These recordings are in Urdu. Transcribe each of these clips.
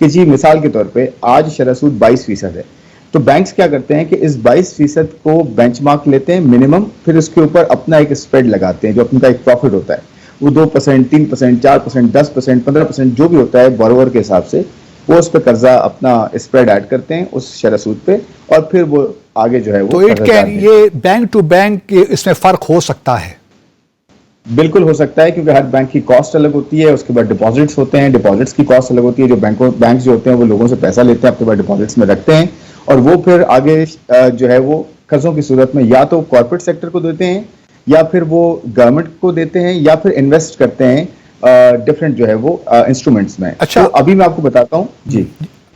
کہ جی مثال کے طور پہ آج شرح سود 22% ہے، تو بینکس کیا کرتے ہیں کہ اس 22% کو بینچ مارک لیتے ہیں منیمم، پھر اس کے اوپر اپنا ایک اسپریڈ لگاتے ہیں جو اپنا ایک پروفٹ ہوتا ہے، وہ 2%، 3%، 4%، 10%، 15% جو بھی ہوتا ہے بورور کے حساب سے، وہ اس پہ قرضہ اپنا اسپریڈ ایڈ کرتے ہیں اس شرح سود پہ، اور پھر وہ آگے جو ہے وہ تو یہ بینک ٹو بینک اس میں فرق ہو سکتا ہے؟ بالکل ہو سکتا ہے، کیونکہ ہر بینک کی کاسٹ الگ ہوتی ہے، اس کے بعد ڈپازٹس ہوتے ہیں، ڈپازٹس کی کاسٹ الگ ہوتی ہے، جو بینک جو ہوتے ہیں وہ لوگوں سے پیسہ لیتے ہیں، اپنے پاس ڈپازٹس میں رکھتے ہیں، اور وہ پھر آگے جو ہے وہ قرضوں کی صورت میں یا تو کارپوریٹ سیکٹر کو دیتے ہیں، یا پھر وہ گورنمنٹ کو دیتے ہیں، یا پھر انویسٹ کرتے ہیں ڈفرینٹ جو ہے وہ انسٹرومنٹس میں. اچھا، تو ابھی میں آپ کو بتاتا ہوں جی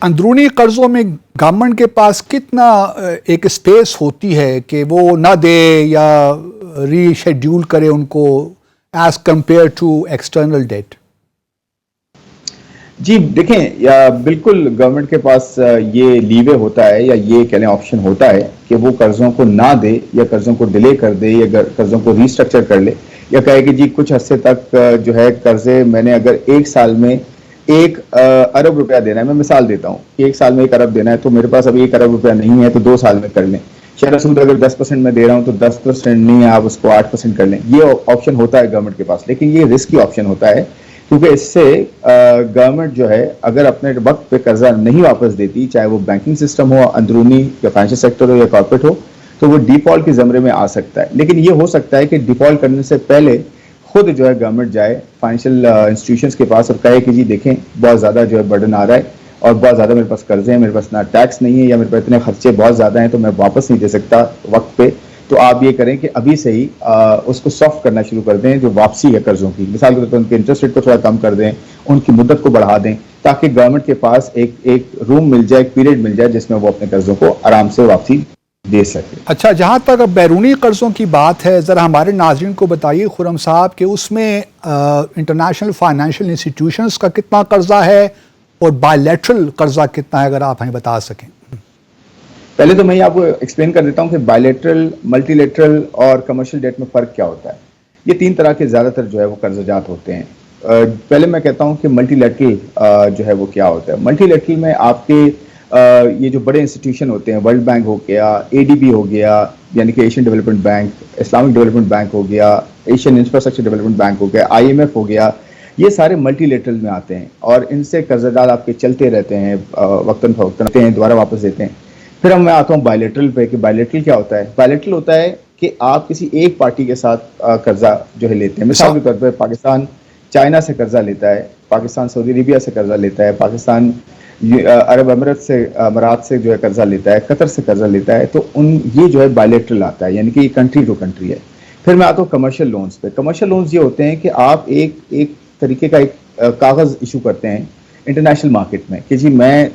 اندرونی قرضوں میں گورنمنٹ کے پاس کتنا ایک اسپیس ہوتی ہے کہ وہ نہ دے یا ری شیڈیول کرے ان کو as compare to external debt? جی دیکھیں، بالکل گورنمنٹ کے پاس یہ لیوے ہوتا ہے، یا یہ کہنے آپشن ہوتا ہے کہ وہ قرضوں کو نہ دے، یا قرضوں کو ڈیلے کر دے، یا قرضوں کو ریسٹرکچر کر لے، یا کہے کہ جی کچھ عرصے تک جو ہے قرضے میں نے اگر ایک سال میں 1 ارب روپیہ دینا ہے، میں مثال دیتا ہوں کہ 1 سال میں 1 ارب دینا ہے، تو میرے پاس ابھی 1 ارب روپیہ نہیں ہے، تو 2 سال میں کر لیں. شرح سود اگر 10% میں دے رہا ہوں تو 10% نہیں ہے، آپ اس کو 8% کر لیں. یہ آپشن ہوتا ہے گورنمنٹ کے پاس، لیکن یہ رسکی آپشن ہوتا ہے، کیونکہ اس سے گورنمنٹ جو ہے اگر اپنے وقت پہ قرضہ نہیں واپس دیتی، چاہے وہ بینکنگ سسٹم ہو، اندرونی یا فائنینشل سیکٹر ہو یا کارپوریٹ ہو، تو وہ ڈیفالٹ کے زمرے میں آ سکتا ہے. لیکن یہ ہو سکتا ہے کہ ڈیفالٹ کرنے سے پہلے خود جو ہے گورنمنٹ جائے فائنینشیل انسٹیٹیوشنس کے پاس اور کہے کہ جی دیکھیں بہت زیادہ جو ہے برڈن آ رہا ہے، اور بہت زیادہ میرے پاس قرضے ہیں، میرے پاس نہ ٹیکس نہیں ہے، یا میرے پاس اتنے خرچے بہت زیادہ ہیں تو میں واپس نہیں دے سکتا وقت پہ. تو آپ یہ کریں کہ ابھی سے ہی اس کو سافٹ کرنا شروع کر دیں، جو واپسی ہے قرضوں کی، مثال کے طور پر ان کے انٹرسٹ ریٹ کو تھوڑا کم کر دیں، ان کی مدت کو بڑھا دیں، تاکہ گورنمنٹ کے پاس ایک روم مل جائے، ایک پیریڈ مل جائے جس میں وہ اپنے قرضوں کو آرام سے واپسی دے سکے. اچھا، جہاں تک اب بیرونی قرضوں کی بات ہے، ذرا ہمارے ناظرین کو بتائیے خرم صاحب کہ اس میں انٹرنیشنل فائنینشیل انسٹیٹیوشنز کا کتنا قرضہ ہے اور بائی لیٹرل قرضہ کتنا ہے، اگر آپ ہمیں بتا سکیں. پہلے تو میں آپ کو ایکسپلین کر دیتا ہوں کہ بائی لیٹرل، ملٹی لیٹرل اور کمرشل ڈیٹ میں فرق کیا ہوتا ہے. یہ 3 طرح کے زیادہ تر جو ہے وہ قرض جات ہوتے ہیں. پہلے میں کہتا ہوں کہ ملٹی لیٹرل جو ہے وہ کیا ہوتا ہے. ملٹی لیٹرل میں آپ کے یہ جو بڑے انسٹیٹیوشن ہوتے ہیں، ورلڈ بینک ہو گیا، ADB ہو گیا یعنی کہ Asian development bank, Islamic development bank ہو گیا، ایشین انفراسٹرکچر ڈیولپمنٹ بینک ہو گیا، IMF ہو گیا، یہ سارے ملٹی لیٹرل میں آتے ہیں، اور ان سے قرض دار آپ کے چلتے رہتے ہیں، وقتاً فوقتاً دوبارہ واپس دیتے ہیں. پھر میں آتا ہوں بائیلیٹرل پہ کہ بائیلیٹرل کیا ہوتا ہے. بائیلیٹرل ہوتا ہے کہ آپ کسی ایک پارٹی کے ساتھ قرضہ جو ہے لیتے ہیں. مثال کے طور پہ پاکستان چائنا سے قرضہ لیتا ہے، پاکستان سعودی عربیہ سے قرضہ لیتا ہے، پاکستان عرب امارات سے جو ہے قرضہ لیتا ہے، قطر سے قرضہ لیتا ہے. تو یہ جو ہے بائیلیٹرل آتا ہے، یعنی کہ یہ کنٹری ٹو کنٹری ہے. پھر میں آتا ہوں کمرشل لونز پہ. کمرشل لونز یہ ہوتے ہیں کہ آپ ایک طریقے کا ایک کاغذ ایشو کرتے ہیں انٹرنیشنل مارکیٹ میں کہ جی میں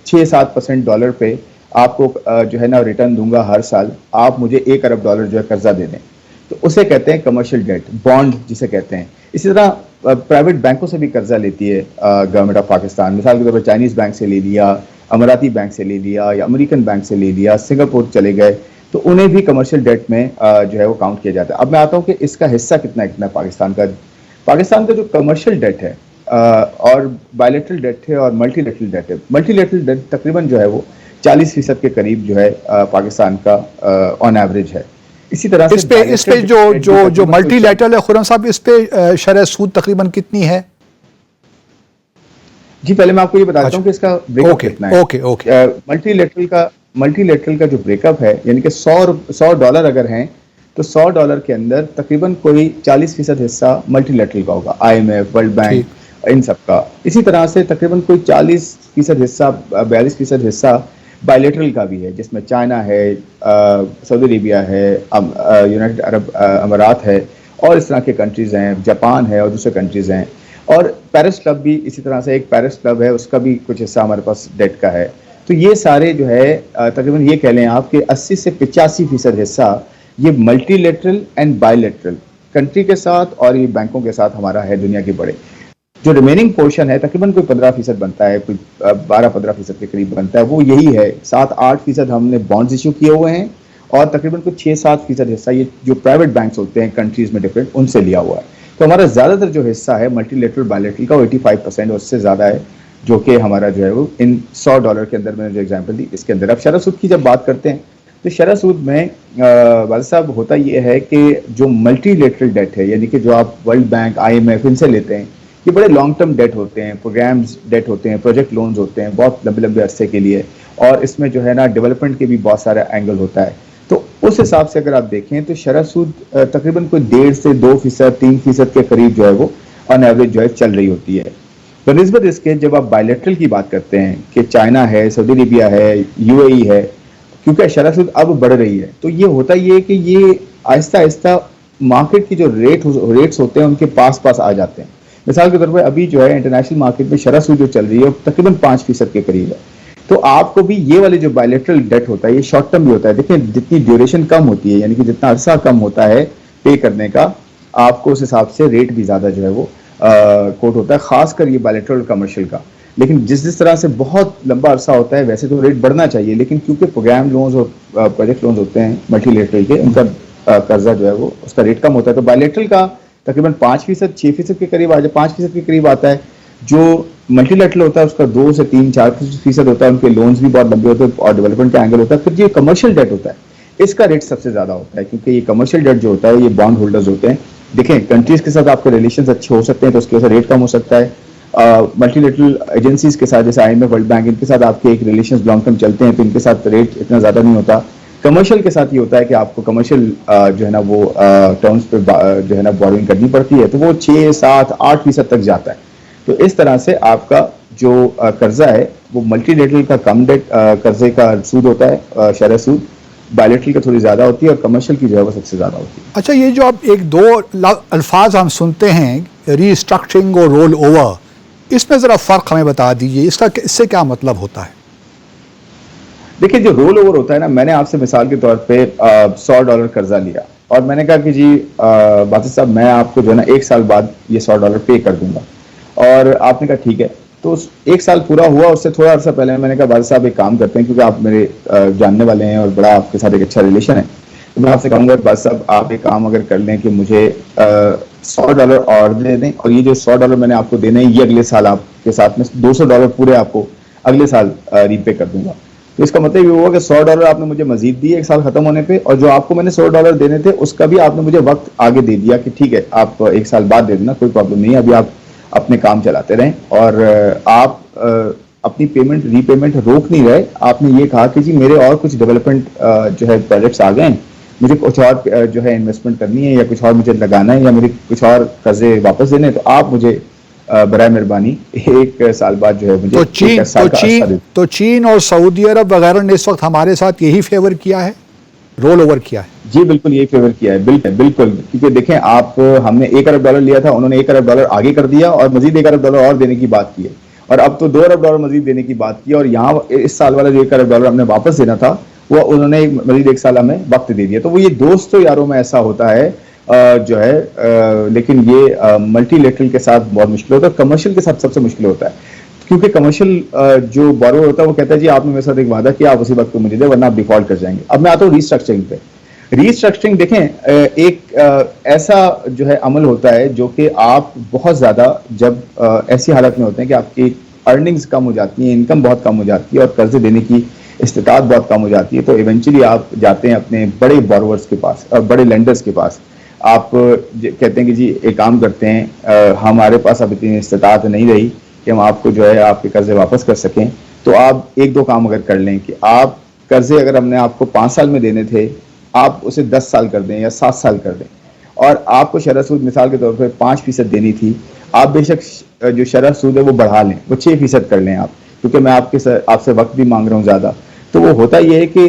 6-7% ڈالر پہ آپ کو جو ہے نا ریٹرن دوں گا ہر سال، آپ مجھے 1 ارب ڈالر جو ہے قرضہ دے دیں. تو اسے کہتے ہیں کمرشل ڈیٹ، بانڈ جسے کہتے ہیں. اسی طرح پرائیویٹ بینکوں سے بھی قرضہ لیتی ہے گورنمنٹ آف پاکستان. مثال کے طور پر چائنیز بینک سے لے لیا، اماراتی بینک سے لے لیا، یا امریکن بینک سے لے لیا، سنگاپور چلے گئے، تو انہیں بھی کمرشل ڈیٹ میں جو ہے وہ کاؤنٹ کیا جاتا ہے. اب میں آتا ہوں کہ اس کا حصہ کتنا ہے پاکستان کا جو کمرشل ڈیٹ ہے اور بائیلیٹرل ڈیٹ ہے اور ملٹی لیٹرل ڈیٹ ہے. ملٹی لیٹرل ڈیٹ تقریباً جو ہے وہ 40% کے قریب جو ہے پاکستان کا آن ایوریج ہے. اسی طرح سے اس پہ جو ملٹی لیٹرل ہے خرم صاحب، اس پہ شرح سود تقریباً کتنی ہے؟ جی پہلے میں آپ کو یہ بتاتا ہوں کہ اس کا بریک اپ کتنا ہے. ملٹی لیٹرل کا جو بریک اپ ہے، یعنی کہ $100 اگر ہیں تو $100 کے اندر تقریباً کوئی 40% حصہ ملٹی لیٹرل کا ہوگا، IMF، ورلڈ بینک، ان سب کا. اسی طرح سے تقریباً کوئی 40% حصہ، 42% حصہ بائیلیٹرل کا بھی ہے، جس میں چائنا ہے، سعودی عربیہ ہے، یونائٹڈ عرب امارات ہے، اور اس طرح کے کنٹریز ہیں، جاپان ہے اور دوسرے کنٹریز ہیں. اور پیرس کلب بھی اسی طرح سے، ایک پیرس کلب ہے، اس کا بھی کچھ حصہ ہمارے پاس ڈیٹ کا ہے. تو یہ سارے جو ہے تقریباً یہ کہہ لیں آپ کہ 80 سے 85% حصہ یہ multi lateral and by lateral country کے ساتھ اور یہ بینکوں کے ساتھ ہمارا ہے دنیا کے بڑے. جو ریمیننگ پورشن ہے تقریباً کوئی 15% بنتا ہے، کوئی 12-15% کے قریب بنتا ہے، وہ یہی ہے. 7-8% ہم نے بانڈز ایشو کیے ہوئے ہیں، اور تقریباً کوئی 6-7% حصہ یہ جو پرائیویٹ بینکس ہوتے ہیں کنٹریز میں ڈفرینٹ، ان سے لیا ہوا ہے. تو ہمارا زیادہ تر جو حصہ ہے ملٹی لیٹرل بائی لیٹرل کا وہ 85% اور اس سے زیادہ ہے جو کہ ہمارا جو ہے وہ ان $100 کے اندر میں نے جو ایگزامپل دی اس کے اندر. اب شرح سود کی جب بات کرتے ہیں تو شرح سود میں والد صاحب ہوتا یہ ہے کہ جو ملٹی لیٹرل ڈیٹ ہے, یعنی کہ جو آپ ورلڈ بینک, IMF ان سے لیتے ہیں, یہ بڑے لانگ ٹرم ڈیٹ ہوتے ہیں, پروگرامز ڈیٹ ہوتے ہیں, پروجیکٹ لونز ہوتے ہیں بہت لمبے لمبے عرصے کے لیے, اور اس میں جو ہے نا ڈیولپمنٹ کے بھی بہت سارا اینگل ہوتا ہے. تو اس حساب سے اگر آپ دیکھیں تو شرح سود تقریباً کوئی 1.5 سے 2%, 3% کے قریب جو ہے وہ آن ایوریج جو ہے چل رہی ہوتی ہے. بنسبت اس کے جب آپ بائیلیٹرل کی بات کرتے ہیں کہ چائنا ہے, سعودی عربیہ ہے, UAE ہے, کیونکہ شرح سود اب بڑھ رہی ہے, تو یہ ہوتا یہ ہے کہ یہ آہستہ آہستہ مارکیٹ کی جو ریٹس ہوتے ہیں ان کے پاس آ جاتے ہیں. مثال کے طور پر ابھی جو ہے انٹرنیشنل مارکیٹ میں شرح سود جو چل رہی ہے وہ تقریباً 5% کے قریب ہے. تو آپ کو بھی یہ والے جو بائیلیٹرل ڈیٹ ہوتا ہے یہ شارٹ ٹرم بھی ہوتا ہے. دیکھیں جتنی ڈیوریشن کم ہوتی ہے, یعنی کہ جتنا عرصہ کم ہوتا ہے پے کرنے کا, آپ کو اس حساب سے ریٹ بھی زیادہ جو ہے وہ کوٹ ہوتا ہے, خاص کر یہ بائیلیٹرل کمرشل کا. لیکن جس طرح سے بہت لمبا عرصہ ہوتا ہے ویسے تو ریٹ بڑھنا چاہیے, لیکن کیونکہ پروگرام لونز اور پروجیکٹ لونز ہوتے ہیں ملٹی لیٹرل کے, ان کا قرضہ جو ہے وہ اس کا ریٹ کم ہوتا ہے. تو بائیلیٹرل کا تقریباً 5%, 6% کے قریب 5% کے قریب آتا ہے. جو ملٹی لیٹرل ہوتا ہے اس کا 2 سے 3, 4% ہوتا ہے, ان کے لونز بھی بہت لمبے ہوتے ہیں اور ڈیولپمنٹ کا اینگل ہوتا ہے. پھر جو کمرشل ڈیٹ ہوتا ہے اس کا ریٹ سب سے زیادہ ہوتا ہے, کیونکہ یہ کمرشل ڈیٹ جو ہوتا ہے یہ بانڈ ہولڈرز ہوتے ہیں. دیکھیں کنٹریز کے ساتھ آپ کے ریلیشنز اچھے ہو سکتے ہیں تو اس کی وجہ سے ریٹ کم ہو سکتا ہے. ملٹی لیٹرل ایجنسیز کے ساتھ جیسے IMF, ورلڈ بینک, ان کے ساتھ آپ کے ایک ریلیشنز لانگ ٹرم چلتے ہیں تو ان کے ساتھ ریٹ اتنا زیادہ نہیں ہوتا. کمرشل کے ساتھ یہ ہوتا ہے کہ آپ کو کمرشل جو ہے نا وہ ٹرمز پہ جو ہے نا بوروئنگ کرنی پڑتی ہے, تو وہ 6, 7, 8% تک جاتا ہے. تو اس طرح سے آپ کا جو قرضہ ہے وہ ملٹی لیٹرل کا کم ڈیٹ قرضے کا سود ہوتا ہے, شرح سود بائیلیٹرل کا تھوڑی زیادہ ہوتی ہے, اور کمرشل کی جو ہے وہ سب سے زیادہ ہوتی ہے. اچھا, یہ جو آپ 1-2 الفاظ ہم سنتے ہیں ری اسٹرکچرنگ اور رول اوور, اس میں ذرا فرق ہمیں بتا دیجیے, اس سے کیا مطلب ہوتا ہے؟ دیکھیں جو رول اوور ہوتا ہے نا, میں نے آپ سے مثال کے طور پہ $100 قرضہ لیا اور میں نے کہا کہ جی باسط صاحب میں آپ کو جو ہے نا 1 سال بعد یہ $100 پے کر دوں گا, اور آپ نے کہا ٹھیک ہے. تو 1 سال پورا ہوا, اس سے تھوڑا عرصہ پہلے میں نے کہا باسط صاحب ایک کام کرتے ہیں, کیونکہ آپ میرے جاننے والے ہیں اور بڑا آپ کے ساتھ ایک اچھا ریلیشن ہے, تو میں آپ سے کہوں گا باسط صاحب آپ ایک کام اگر کر لیں کہ مجھے $100 اور دے دیں, اور یہ جو $100 میں نے آپ کو دینے ہیں یہ اگلے سال آپ کے ساتھ میں $200 پورے آپ کو اگلے سال ری پے کر دوں گا. تو اس کا مطلب یہ ہوا کہ $100 آپ نے مجھے مزید دیے 1 سال ختم ہونے پہ, اور جو آپ کو میں نے $100 دینے تھے اس کا بھی آپ نے مجھے وقت آگے دے دیا کہ ٹھیک ہے آپ 1 سال بعد دے دینا, کوئی پرابلم نہیں ہے, ابھی آپ اپنے کام چلاتے رہیں, اور آپ اپنی ری پیمنٹ روک نہیں رہے. آپ نے یہ کہا کہ جی میرے اور کچھ ڈیولپمنٹ جو ہے پروجیکٹس آ گئے ہیں, مجھے کچھ اور جو ہے انویسٹمنٹ کرنی ہے یا کچھ اور مجھے لگانا ہے یا مجھے کچھ اور قرضے واپس دینے ہیں, تو آپ مجھے برائے مہربانی 1 سال بعد جو ہے مجھے تو چین اور سعودی عرب وغیرہ نے اس وقت ہمارے ساتھ یہی فیور کیا ہے, رول اوور کیا ہے. جی بالکل یہی فیور کیا ہے, بالکل کیونکہ دیکھیں آپ ہم نے $1 ارب لیا تھا, انہوں نے $1 ارب آگے کر دیا اور مزید $1 ارب اور دینے کی بات کی ہے, اور اب تو $2 ارب مزید دینے کی بات کی, اور یہاں اس سال والا جو $1 ارب ہم نے واپس دینا تھا وہ انہوں نے مزید 1 سال ہمیں وقت دے دیا. تو وہ یہ دوست تو یاروں میں ایسا ہوتا ہے جو ہے, لیکن یہ ملٹی لیٹرل کے ساتھ بہت مشکل ہوتا ہے, کمرشل کے ساتھ سب سے مشکل ہوتا ہے, کیونکہ کمرشل جو بارور ہوتا ہے وہ کہتا ہے جی آپ نے میرے ساتھ ایک وعدہ کیا, آپ اسی وقت کو مجھے دے ورنہ آپ ڈیفالٹ کر جائیں گے. اب میں آتا ہوں ری اسٹرکچرنگ پہ. ری اسٹرکچرنگ دیکھیں ایک ایسا جو ہے عمل ہوتا ہے جو کہ آپ بہت زیادہ جب ایسی حالت میں ہوتے ہیں کہ آپ کی ارننگز کم ہو جاتی ہیں, انکم بہت کم ہو جاتی ہے اور قرضے دینے کی استطاعت بہت کم ہو جاتی ہے, تو ایونچولی آپ جاتے ہیں اپنے بڑے بارورز کے پاس, بڑے لینڈرز کے پاس. آپ کہتے ہیں کہ جی ایک کام کرتے ہیں, ہمارے پاس اب اتنی استطاعت نہیں رہی کہ ہم آپ کو جو ہے آپ کے قرضے واپس کر سکیں, تو آپ 1-2 کام اگر کر لیں کہ آپ قرضے اگر ہم نے آپ کو 5 سال میں دینے تھے آپ اسے 10 سال کر دیں یا 7 سال کر دیں, اور آپ کو شرح سود مثال کے طور پہ 5% دینی تھی, آپ بے شک جو شرح سود ہے وہ بڑھا لیں, وہ 6% کر لیں آپ, کیونکہ میں آپ سے وقت بھی مانگ رہا ہوں زیادہ. تو وہ ہوتا یہ ہے کہ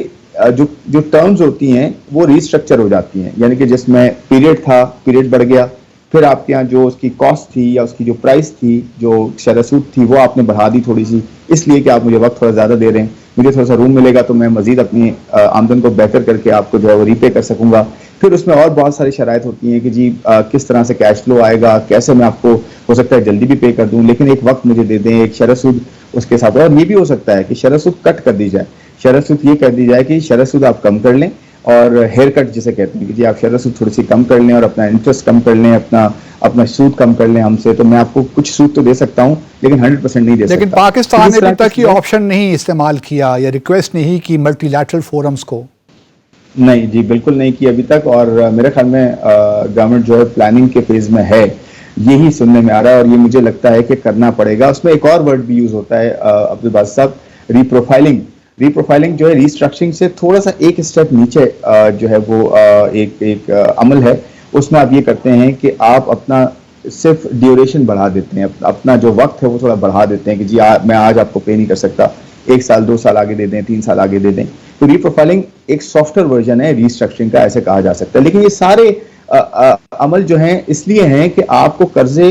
جو ٹرمز ہوتی ہیں وہ ری اسٹرکچر ہو جاتی ہیں, یعنی کہ جس میں پیریڈ تھا پیریڈ بڑھ گیا, پھر آپ کے یہاں جو اس کی کاسٹ تھی یا اس کی جو پرائس تھی جو شرح سود تھی وہ آپ نے بڑھا دی تھوڑی سی, اس لیے کہ آپ مجھے وقت تھوڑا زیادہ دے رہے ہیں, مجھے تھوڑا سا روم ملے گا تو میں مزید اپنی آمدن کو بہتر کر کے آپ کو جو ہے وہ ری پے کر سکوں گا. پھر اس میں اور بہت ساری شرائط ہوتی ہیں کہ جی کس طرح سے کیش فلو آئے گا, کیسے میں آپ کو ہو سکتا ہے جلدی بھی پے کر دوں لیکن ایک وقت مجھے دے دیں, ایک شرح سود اس کے ساتھ. اور یہ بھی ہو سکتا ہے کہ شرح سود کٹ کر دی جائے, شرح سود یہ کر دی جائے کہ شرح سود آپ کم کر لیں, اور ہیئر کٹ جسے کہتے ہیں کہ جی آپ شرح سود تھوڑی سی کم کر لیں اور اپنا انٹرسٹ کم کر لیں, اپنا سود کم کر لیں ہم سے, تو میں آپ کو کچھ سود تو دے سکتا ہوں لیکن 100% نہیں دے سکتا. لیکن پاکستان نے ابھی تک یہ آپشن نہیں استعمال کیا یا ریکویسٹ نہیں کی ملٹی لیٹرل فورمز کو. نہیں جی بالکل نہیں کی ابھی تک, اور میرے خیال میں گورنمنٹ جو ہے پلاننگ کے فیز میں ہے, یہی سننے میں آ رہا ہے, اور یہ مجھے لگتا ہے کہ کرنا پڑے گا. اس میں ایک اور ورڈ بھی یوز ہوتا ہے عبدالباسط صاحب, ری پروفائلنگ جو ہے ریسٹرکچرنگ سے تھوڑا سا ایک اسٹیپ نیچے جو ہے وہ ایک عمل ہے. اس میں آپ یہ کرتے ہیں کہ آپ اپنا صرف ڈیوریشن بڑھا دیتے ہیں, اپنا جو وقت ہے وہ تھوڑا بڑھا دیتے ہیں کہ جی میں آج آپ کو پے نہیں کر سکتا, 1 سال 2 سال آگے دے دیں, 3 سال آگے دے دیں. تو ری پروفائلنگ ایک سافٹ ویئر ورژن ہے ریسٹرکچرنگ کا, ایسے کہا جا سکتا ہے. لیکن یہ سارے عمل جو ہیں اس لیے ہیں کہ آپ کو قرضے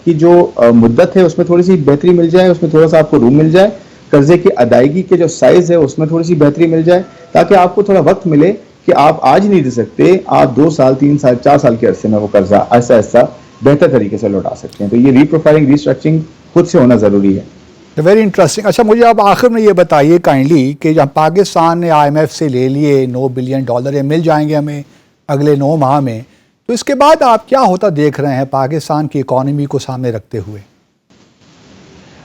کی جو مدت ہے اس میں تھوڑی سی بہتری مل جائے, اس میں تھوڑا سا آپ کو روم مل جائے, قرضے کی ادائیگی کے جو سائز ہے اس میں تھوڑی سی بہتری مل جائے, تاکہ آپ کو تھوڑا وقت ملے کہ آپ آج نہیں دے سکتے, آپ 2 سال 3 سال 4 سال کے عرصے میں وہ قرضہ ایسا ایسا بہتر طریقے سے لوٹا سکتے ہیں. تو یہ ری پروفائلنگ ریسٹرکچرنگ خود سے ہونا ضروری ہے. Very interesting. اچھا مجھے آپ آخر میں یہ بتائیے کائنڈلی کہ جب پاکستان نے IMF سے لے لیے $9 بلین مل جائیں گے ہمیں اگلے 9 ماہ میں, تو اس کے بعد آپ کیا ہوتا دیکھ رہے ہیں پاکستان کی اکانومی کو سامنے رکھتے ہوئے؟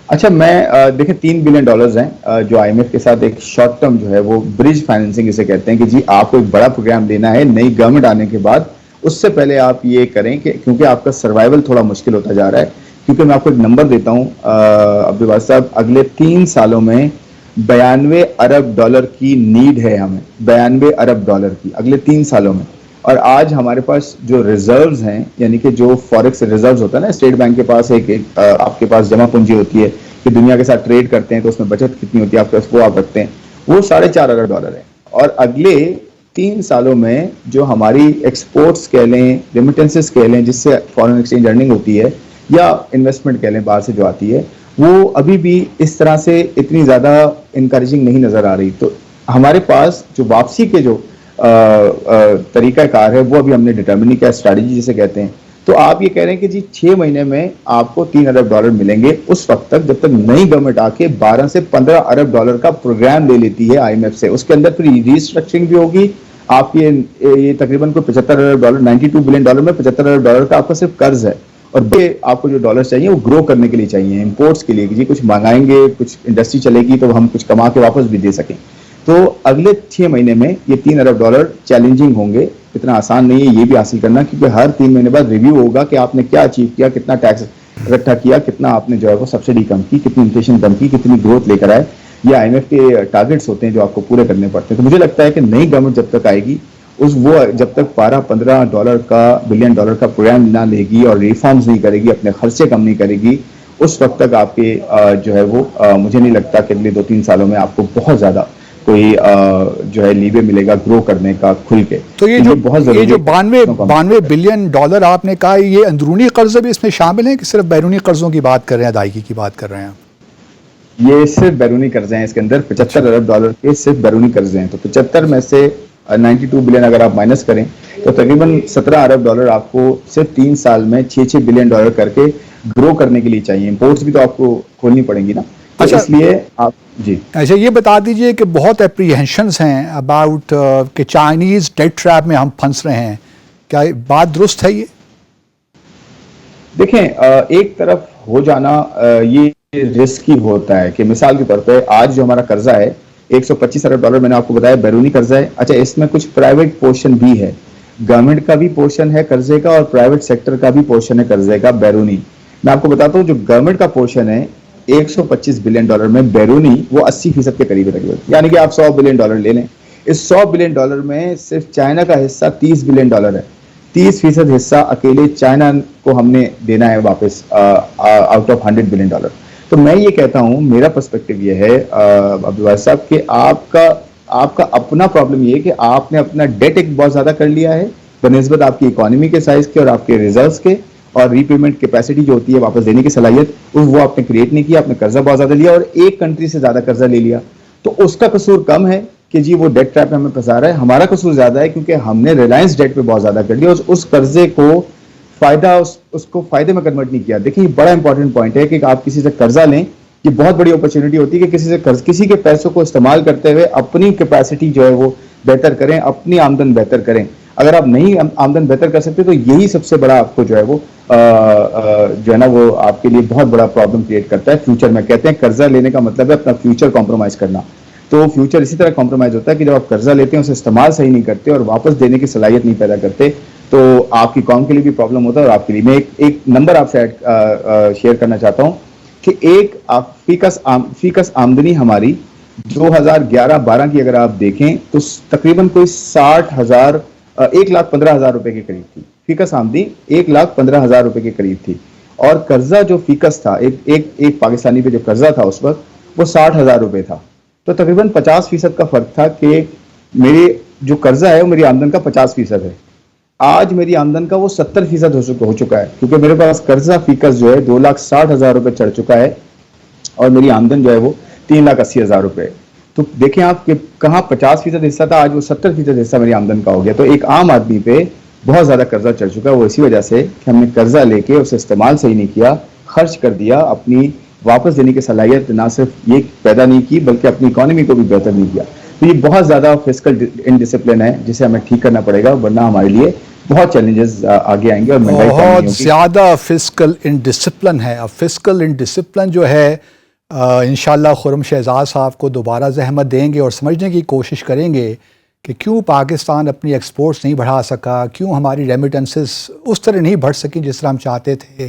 اچھا میں دیکھیں $3 بلین ہیں جو IMF کے ساتھ ایک شارٹ ٹرم جو ہے وہ برج فائننسنگ اسے کہتے ہیں کہ جی آپ کو ایک بڑا پروگرام لینا ہے نئی گورنمنٹ آنے کے بعد, اس سے پہلے آپ یہ کریں کہ کیونکہ آپ کا سروائیول تھوڑا مشکل ہوتا جا رہا ہے. کیونکہ میں آپ کو ایک نمبر دیتا ہوں عبدالباسط صاحب, اگلے 3 سالوں میں $92 ارب کی نیڈ ہے ہمیں, $92 ارب کی اگلے 3 سالوں میں. اور آج ہمارے پاس جو ریزروز ہیں, یعنی کہ جو فوریکس ریزروز ہوتا ہے نا, اسٹیٹ بینک کے پاس ایک آپ کے پاس جمع پونجی ہوتی ہے کہ دنیا کے ساتھ ٹریڈ کرتے ہیں تو اس میں بچت کتنی ہوتی ہے آپ کے پاس, وہ آپ رکھتے ہیں, وہ $4.5 ارب ہے. اور اگلے 3 سالوں میں جو ہماری ایکسپورٹس کہہ لیں, ریمیٹنسز کہہ لیں, جس سے فارن ایکسچینج ارننگ ہوتی ہے, یا انویسٹمنٹ کہہ لیں باہر سے جو آتی ہے, وہ ابھی بھی اس طرح سے اتنی زیادہ انکریجنگ نہیں نظر آ رہی. تو ہمارے پاس جو واپسی کے جو طریقہ کار ہے وہ ابھی ہم نے ڈٹرمن نہیں کیا, اسٹریٹجی جسے کہتے ہیں. تو آپ یہ کہہ رہے ہیں کہ جی 6 مہینے میں آپ کو $3 ارب ملیں گے, اس وقت تک جب تک نئی گورنمنٹ آ کے $12 سے $15 ارب کا پروگرام لے لیتی ہے IMF سے. اس کے اندر پھر ریسٹرکچرنگ بھی ہوگی. آپ یہ تقریباً کوئی $75 ارب, $92 بلین میں $75 ارب کا آپ کا صرف قرض ہے, اور آپ کو جو ڈالر چاہیے وہ گرو کرنے کے لیے چاہیے, امپورٹس کے لیے, کہ جی کچھ منگائیں گے, کچھ انڈسٹری چلے گی تو ہم کچھ کما کے واپس بھی دے سکیں. تو اگلے 6 مہینے میں یہ $3 ارب چیلنجنگ ہوں گے, اتنا آسان نہیں ہے یہ بھی حاصل کرنا, کیونکہ ہر 3 مہینے بعد ریویو ہوگا کہ آپ نے کیا اچیو کیا, کتنا ٹیکس اکٹھا کیا, کتنا آپ نے جو ہے وہ سبسڈی کم کی, کتنی انفلیشن کم کی, کتنی گروتھ لے کر آئے. یہ IMF کے ٹارگیٹس ہوتے ہیں جو آپ کو پورے کرنے پڑتے ہیں. تو مجھے لگتا ہے کہ نئی گورنمنٹ جب تک آئے گی, وہ جب تک $12-15 بلین کا پروگرام نہ لے گی اور ریفارمز نہیں کرے گی, اپنے خرچے کم نہیں کرے گی, اس وقت تک آپ کے جو ہے وہ مجھے نہیں لگتا کہ اگلے 2-3 سالوں میں آپ کو بہت زیادہ کوئی جو ہے لیوے ملے گا گرو کرنے کا کھل کے. تو یہ جو $92 بلین آپ نے کہا, یہ اندرونی قرضے بھی اس میں شامل ہیں کہ صرف بیرونی قرضوں کی بات کر رہے ہیں, ادائیگی کی بات کر رہے ہیں؟ یہ صرف بیرونی قرضے ہیں. اس کے اندر $75 ارب کے صرف بیرونی قرضے ہیں. تو 75 میں سے 92 بلین اگر آپ مائنس کریں تو تقریباً $17 ارب آپ کو صرف 3 سال میں $6 بلین کر کے گرو کرنے کے لیے چاہیے. امپورٹس بھی تو آپ کو کھولنی پڑیں گی نا, تو اس لیے آپ جی اچھا یہ بتا دیجئے کہ بہت اپریہنشنز ہیں اباؤٹ کہ چائنیز ڈیٹ ٹریپ میں ہم پھنس رہے ہیں, کیا بات درست ہے یہ؟ دیکھیں ایک طرف ہو جانا یہ رسکی ہوتا ہے کہ مثال کے طور پہ آج جو ہمارا قرضہ ہے $125 ارب میں نے آپ کو بتایا بیرونی قرضہ ہے. اچھا اس میں کچھ پرائیویٹ پورشن بھی ہے, گورنمنٹ کا بھی پورشن ہے قرضے کا اور پرائیویٹ سیکٹر کا بھی پورشن ہے قرضے کا بیرونی. میں آپ کو بتاتا ہوں جو گورنمنٹ کا پورشن ہے $125 بلین میں بیرونی وہ 80% کے قریب ہے, یعنی کہ آپ $100 بلین لے لیں. اس $100 بلین میں صرف چائنا کا حصہ $30 بلین ہے. 30% حصہ اکیلے چائنا کو ہم نے دینا ہے واپس آؤٹ آف $100 بلین. تو میں یہ کہتا ہوں, میرا پرسپیکٹو یہ ہے عبدالباسط صاحب کہ آپ کا اپنا پرابلم یہ ہے کہ آپ نے اپنا ڈیٹ ایک بہت زیادہ کر لیا ہے بنسبت آپ کی اکانومی کے سائز کے اور آپ کے ریزروز کے, اور ری پیمنٹ کیپیسٹی جو ہوتی ہے واپس دینے کی صلاحیت وہ آپ نے کریٹ نہیں کیا. آپ نے قرضہ بہت زیادہ لیا اور ایک کنٹری سے زیادہ قرضہ لے لیا, تو اس کا قصور کم ہے کہ جی وہ ڈیٹ ٹریپ میں ہمیں پھنسا رہا ہے. ہمارا قصور زیادہ ہے کیونکہ ہم نے ریلائنس ڈیٹ پہ بہت زیادہ کر لیا, اس قرضے کو فائدہ اس کو فائدے میں کنورٹ نہیں کیا. دیکھیں یہ بڑا انپورٹنٹ پوائنٹ ہے کہ آپ کسی سے قرضہ لیں یہ بہت بڑی اپرچونٹی ہوتی ہے کہ کسی کے پیسوں کو استعمال کرتے ہوئے اپنی کیپیسٹی جو ہے وہ بہتر کریں، اپنی آمدن بہتر کریں. اگر آپ نہیں آمدن بہتر کر سکتے تو یہی سب سے بڑا آپ کو جو ہے وہ جو ہے نا وہ آپ کے لیے بہت بڑا پرابلم کریٹ کرتا ہے فیوچر میں. کہتے ہیں قرضہ لینے کا مطلب ہے اپنا فیوچر کمپرومائز کرنا. تو فیوچر اسی طرح کمپرومائز ہوتا ہے کہ جب آپ قرضہ لیتے ہیں اسے استعمال صحیح نہیں کرتے اور واپس دینے کی صلاحیت نہیں پیدا کرتے تو آپ کی قوم کے لیے بھی پرابلم ہوتا ہے اور آپ کے لیے. میں ایک نمبر آپ سے شیئر کرنا چاہتا ہوں کہ ایک فیکس آمدنی ہماری 2011-12 کی اگر آپ دیکھیں تو تقریباً کوئی 1,15,000 روپے کے قریب تھی. فیکس آمدنی 1,15,000 روپے کے قریب تھی اور قرضہ جو فیکس تھا ایک پاکستانی پہ جو قرضہ تھا اس وقت وہ 60,000 روپے تھا. تو تقریباً 50% کا فرق تھا کہ میرے جو قرضہ ہے وہ میری آمدن کا 50% ہے. آج میری آمدن کا وہ 70% ہو چکا ہے کیونکہ میرے پاس قرضہ فیکس جو ہے 2,60,000 روپے چڑھ چکا ہے اور میری آمدن جو ہے وہ 3,80,000 روپے. تو دیکھیں آپ کہ کہاں 50% حصہ تھا، آج وہ 70% حصہ میری آمدن کا ہو گیا. تو ایک عام آدمی پہ بہت زیادہ قرضہ چڑھ چکا ہے. وہ اسی وجہ سے کہ ہم نے قرضہ لے کے اسے استعمال صحیح نہیں کیا، خرچ کر دیا، اپنی واپس دینے کی صلاحیت نہ صرف یہ پیدا نہیں کی بلکہ اپنی اکانومی کو بھی بہتر نہیں کیا. تو یہ بہت زیادہ فسکل انڈسپلن ہے جسے ہمیں ٹھیک کرنا پڑے گا، ورنہ ہمارے لیے بہت چیلنجز آگے آئیں گے اور مہنگائی کم نہیں بہت ہوگی. زیادہ فسکل انڈسپلن ہے. اب فسکل انڈسپلن جو ہے انشاءاللہ خرم شہزاد صاحب کو دوبارہ زحمت دیں گے اور سمجھنے کی کوشش کریں گے کہ کیوں پاکستان اپنی ایکسپورٹس نہیں بڑھا سکا، کیوں ہماری ریمیٹنسز اس طرح نہیں بڑھ سکیں جس طرح ہم چاہتے تھے.